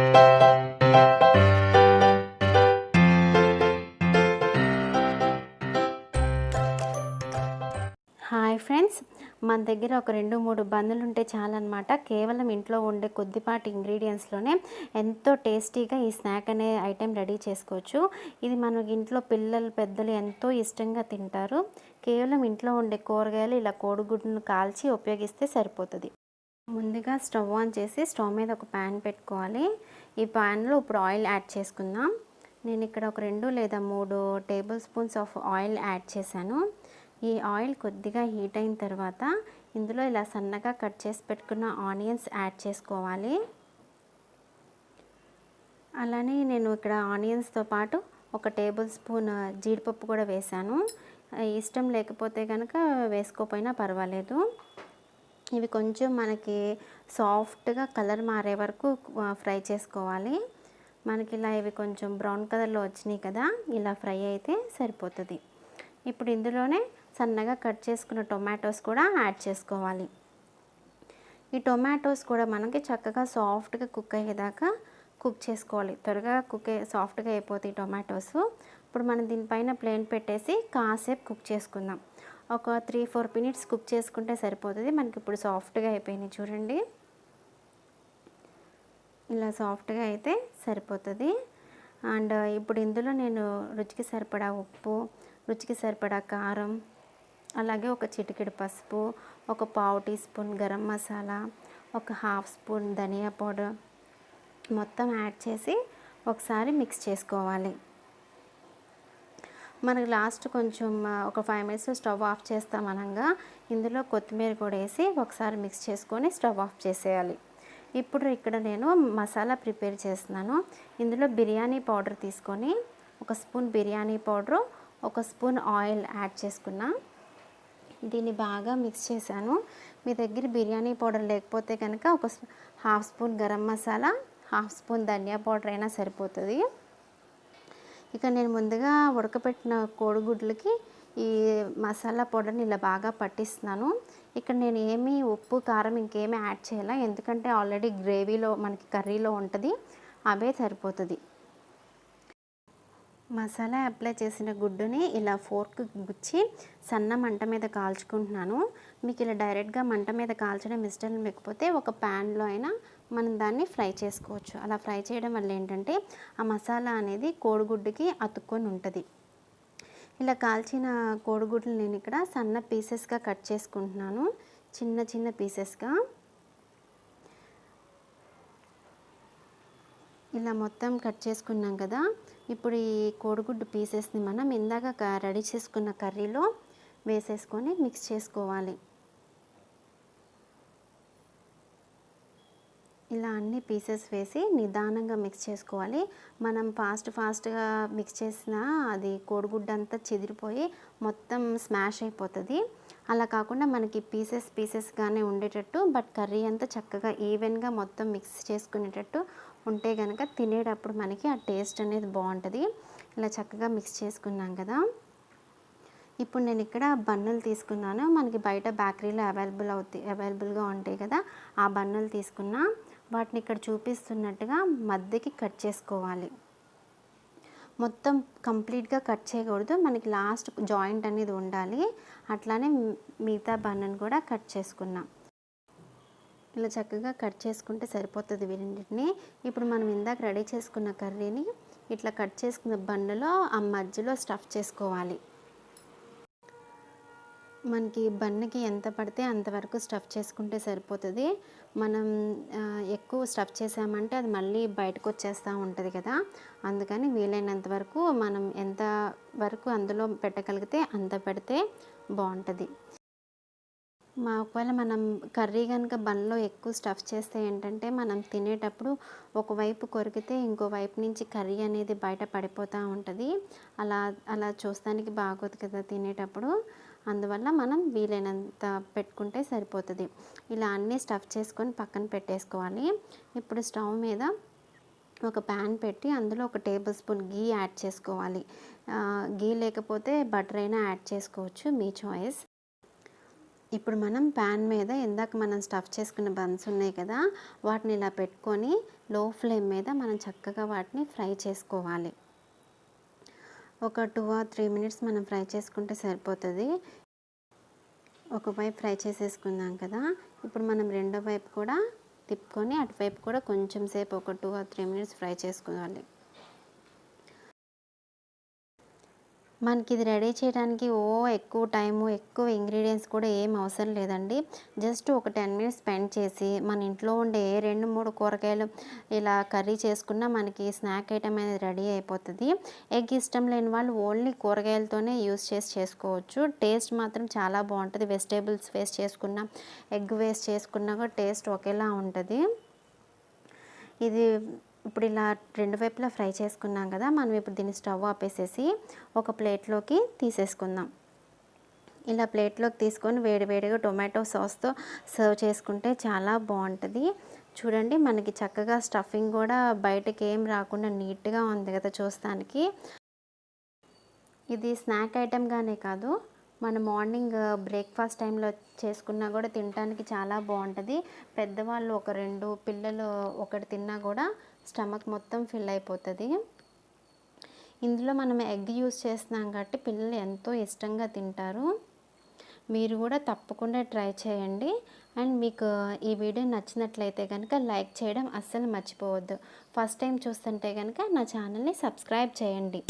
Hi friends, మన దగ్గర ఒక 2-3 బందులు ఉంటే చాలన్నమాట. కేవలం ఇంట్లో ఉండే కొద్దిపాటి ఇంగ్రీడియంట్స్లోనే ఎంతో టేస్టీగా ఈ స్నాక్ అనే ఐటెం రెడీ చేసుకోవచ్చు. ఇది మనకి ఇంట్లో పిల్లలు పెద్దలు ఎంతో ఇష్టంగా తింటారు. కేవలం ఇంట్లో ఉండే కూరగాయలు ఇలా కోడిగుడ్డును కాల్చి ఉపయోగిస్తే సరిపోతుంది. ముందుగా స్టవ్ ఆన్ చేసి స్టవ్ మీద ఒక ప్యాన్ పెట్టుకోవాలి. ఈ ప్యాన్లో ఇప్పుడు ఆయిల్ యాడ్ చేసుకుందాం. నేను ఇక్కడ ఒక 2 లేదా 3 table spoons of oil add చేశాను. ఈ ఆయిల్ కొద్దిగా హీట్ అయిన తర్వాత ఇందులో ఇలా సన్నగా కట్ చేసి పెట్టుకున్న ఆనియన్స్ యాడ్ చేసుకోవాలి. అలానే నేను ఇక్కడ ఆనియన్స్తో పాటు ఒక టేబుల్ స్పూన్ జీడిపప్పు కూడా వేశాను. ఇష్టం లేకపోతే కనుక వేసుకోకపోయినా పర్వాలేదు. ఇవి కొంచెం మనకి సాఫ్ట్గా కలర్ మారే వరకు ఫ్రై చేసుకోవాలి. మనకి ఇలా ఇవి కొంచెం బ్రౌన్ కలర్లో వచ్చినాయి కదా, ఇలా ఫ్రై అయితే సరిపోతుంది. ఇప్పుడు ఇందులోనే సన్నగా కట్ చేసుకున్న టొమాటోస్ కూడా యాడ్ చేసుకోవాలి. ఈ టొమాటోస్ కూడా మనకి చక్కగా సాఫ్ట్గా కుక్ అయ్యేదాకా కుక్ చేసుకోవాలి. త్వరగా సాఫ్ట్గా అయిపోతాయి టొమాటోస్. ఇప్పుడు మనం దీనిపైన ప్లేన్ పెట్టేసి కాసేపు కుక్ చేసుకుందాం. ఒక 3-4 మినిట్స్ కుక్ చేసుకుంటే సరిపోతుంది. మనకి ఇప్పుడు సాఫ్ట్గా అయిపోయినాయి చూడండి. ఇలా సాఫ్ట్గా అయితే సరిపోతుంది. అండ్ ఇప్పుడు ఇందులో నేను రుచికి సరిపడా ఉప్పు, రుచికి సరిపడా కారం, అలాగే ఒక చిటికెడు పసుపు, ఒక 1/2 టీ స్పూన్ గరం మసాలా, ఒక 1/2 స్పూన్ ధనియా పౌడర్ మొత్తం యాడ్ చేసి ఒకసారి మిక్స్ చేసుకోవాలి. మనకు లాస్ట్ కొంచెం ఒక 5 మినిట్స్ స్టవ్ ఆఫ్ చేస్తాం అనగా ఇందులో కొత్తిమీర కూడా వేసి ఒకసారి మిక్స్ చేసుకొని స్టవ్ ఆఫ్ చేసేయాలి. ఇప్పుడు ఇక్కడ నేను మసాలా ప్రిపేర్ చేస్తున్నాను. ఇందులో బిర్యానీ పౌడర్ తీసుకొని 1 spoon biryani powder, 1 spoon oil add చేసుకున్నా. దీన్ని బాగా మిక్స్ చేశాను. మీ దగ్గర బిర్యానీ పౌడర్ లేకపోతే కనుక ఒక 1/2 స్పూన్ గరం మసాలా, 1/2 స్పూన్ ధనియా పౌడర్ అయినా సరిపోతుంది. ఇక నేను ముందుగా ఉడకపెట్టిన కోడిగుడ్లకి ఈ మసాలా పౌడర్ని ఇలా బాగా పట్టిస్తున్నాను. ఇక్కడ నేను ఏమీ ఉప్పు కారం ఇంకేమీ యాడ్ చేయాలి, ఎందుకంటే ఆల్రెడీ గ్రేవీలో మనకి కర్రీలో ఉంటుంది, అవే సరిపోతుంది. మసాలా అప్లై చేసిన గుడ్డుని ఇలా ఫోర్క్ గుచ్చి సన్న మంట మీద కాల్చుకుంటున్నాను. మీకు ఇలా డైరెక్ట్గా మంట మీద కాల్చడం ఇష్టం లేకపోతే ఒక ప్యాన్లో అయినా మనం దాన్ని ఫ్రై చేసుకోవచ్చు. అలా ఫ్రై చేయడం వల్ల ఏంటంటే ఆ మసాలా అనేది కోడిగుడ్డుకి అతుక్కొని ఉంటుంది. ఇలా కాల్చిన కోడిగుడ్లు నేను ఇక్కడ సన్న పీసెస్గా కట్ చేసుకుంటున్నాను, చిన్న చిన్న పీసెస్గా. ఇలా మొత్తం కట్ చేసుకున్నాం కదా. ఇప్పుడు ఈ కోడిగుడ్డు పీసెస్ని మనం ఇందాక రెడీ చేసుకున్న కర్రీలో వేసేసుకొని మిక్స్ చేసుకోవాలి. ఇలా అన్ని పీసెస్ వేసి నిదానంగా మిక్స్ చేసుకోవాలి. మనం ఫాస్ట్గా మిక్స్ చేసినా అది కోడిగుడ్డు అంతా చెదిరిపోయి మొత్తం స్మాష్ అయిపోతుంది. అలా కాకుండా మనకి పీసెస్గానే ఉండేటట్టు, బట్ కర్రీ అంతా చక్కగా ఈవెన్గా మొత్తం మిక్స్ చేసుకునేటట్టు ఉంటే కనుక తినేటప్పుడు మనకి ఆ టేస్ట్ అనేది బాగుంటుంది. ఇలా చక్కగా మిక్స్ చేసుకున్నాం కదా. ఇప్పుడు నేను ఇక్కడ బన్నులు తీసుకున్నాను. మనకి బయట బేకరీలో అవైలబుల్గా ఉంటాయి కదా, ఆ బన్నులు తీసుకున్నా. వాటిని ఇక్కడ చూపిస్తున్నట్టుగా మధ్యకి కట్ చేసుకోవాలి. మొత్తం కంప్లీట్గా కట్ చేయకూడదు, మనకి లాస్ట్ జాయింట్ అనేది ఉండాలి. అట్లానే మిగతా బన్నును కూడా కట్ చేసుకున్నాం. ఇలా చక్కగా కట్ చేసుకుంటే సరిపోతుంది వీరింటిని. ఇప్పుడు మనం ఇందాక రెడీ చేసుకున్న కర్రీని ఇట్లా కట్ చేసుకున్న బన్నులో ఆ మధ్యలో స్టఫ్ చేసుకోవాలి. మనకి బన్నుకి ఎంత పడితే అంతవరకు స్టఫ్ చేసుకుంటే సరిపోతుంది. మనం ఎక్కువ స్టఫ్ చేసామంటే అది మళ్ళీ బయటకు వచ్చేస్తూ ఉంటుంది కదా, అందుకని వీలైనంత వరకు మనం ఎంత వరకు అందులో పెట్టగలిగితే అంత పెడితే బాగుంటుంది. ఒకవేళ మనం కర్రీ కనుక బన్లో ఎక్కువ స్టఫ్ చేస్తే ఏంటంటే మనం తినేటప్పుడు ఒకవైపు కొరికితే ఇంకో వైపు నుంచి కర్రీ అనేది బయట పడిపోతూ ఉంటుంది. అలా చూస్తానికి బాగోదు కదా తినేటప్పుడు. అందువల్ల మనం వీలైనంత పెట్టుకుంటే సరిపోతుంది. ఇలా అన్నీ స్టఫ్ చేసుకొని పక్కన పెట్టేసుకోవాలి. ఇప్పుడు స్టవ్ మీద ఒక ప్యాన్ పెట్టి అందులో 1 టేబుల్ స్పూన్ గీ యాడ్ చేసుకోవాలి. గీ లేకపోతే బటర్ అయినా యాడ్ చేసుకోవచ్చు, మీ చాయిస్. ఇప్పుడు మనం ప్యాన్ మీద ఇందాక మనం స్టఫ్ చేసుకున్న బన్స్ ఉన్నాయి కదా, వాటిని ఇలా పెట్టుకొని లో ఫ్లేమ్ మీద మనం చక్కగా వాటిని ఫ్రై చేసుకోవాలి. ఒక 2 or 3 మినిట్స్ మనం ఫ్రై చేసుకుంటే సరిపోతుంది. ఒకవైపు ఫ్రై చేసేసుకున్నాం కదా, ఇప్పుడు మనం రెండో వైపు కూడా తిప్పుకొని అటువైపు కూడా కొంచెం సేపు ఒక 2 or 3 మినిట్స్ ఫ్రై చేసుకోవాలి. మనకి ఇది రెడీ చేయడానికి ఎక్కువ టైము, ఎక్కువ ఇంగ్రీడియంట్స్ కూడా ఏం అవసరం లేదండి. జస్ట్ ఒక 10 మినిట్స్ స్పెండ్ చేసి మన ఇంట్లో ఉండే 2, 3 కూరగాయలు ఇలా కర్రీ చేసుకున్నా మనకి స్నాక్ ఐటమ్ అనేది రెడీ అయిపోతుంది. ఎగ్ ఇష్టం లేని వాళ్ళు ఓన్లీ కూరగాయలతోనే యూస్ చేసి చేసుకోవచ్చు. టేస్ట్ మాత్రం చాలా బాగుంటుంది. వెజిటేబుల్స్ వేస్ట్ చేసుకున్నా, ఎగ్ వేస్ట్ చేసుకున్నా కూడా టేస్ట్ ఒకేలా ఉంటుంది. ఇది ఇప్పుడు ఇలా రెండు వైపులా ఫ్రై చేసుకున్నాం కదా, మనం ఇప్పుడు దీన్ని స్టవ్ ఆపేసేసి ఒక ప్లేట్లోకి తీసేసుకుందాం. ఇలా ప్లేట్లోకి తీసుకొని వేడివేడిగా టొమాటో సాస్తో సర్వ్ చేసుకుంటే చాలా బాగుంటుంది. చూడండి, మనకి చక్కగా స్టఫింగ్ కూడా బయటకి ఏం రాకుండా నీట్గా ఉంది కదా చూస్తానికి. ఇది స్నాక్ ఐటెంగానే కాదు, మన మార్నింగ్ బ్రేక్ఫాస్ట్ టైంలో చేసుకున్నా కూడా తినడానికి చాలా బాగుంటుంది. పెద్దవాళ్ళు ఒక 2, పిల్లలు ఒకటి తిన్నా కూడా స్టమక్ మొత్తం ఫిల్ అయిపోతుంది. ఇందులో మనం ఎగ్ యూస్ చేస్తున్నాం కాబట్టి పిల్లలు ఎంతో ఇష్టంగా తింటారు. మీరు కూడా తప్పకుండా ట్రై చేయండి. అండ్ మీకు ఈ వీడియో నచ్చినట్లయితే కనుక లైక్ చేయడం అస్సలు మర్చిపోవద్దు. ఫస్ట్ టైం చూస్తుంటే కనుక నా ఛానల్ని సబ్స్క్రైబ్ చేయండి.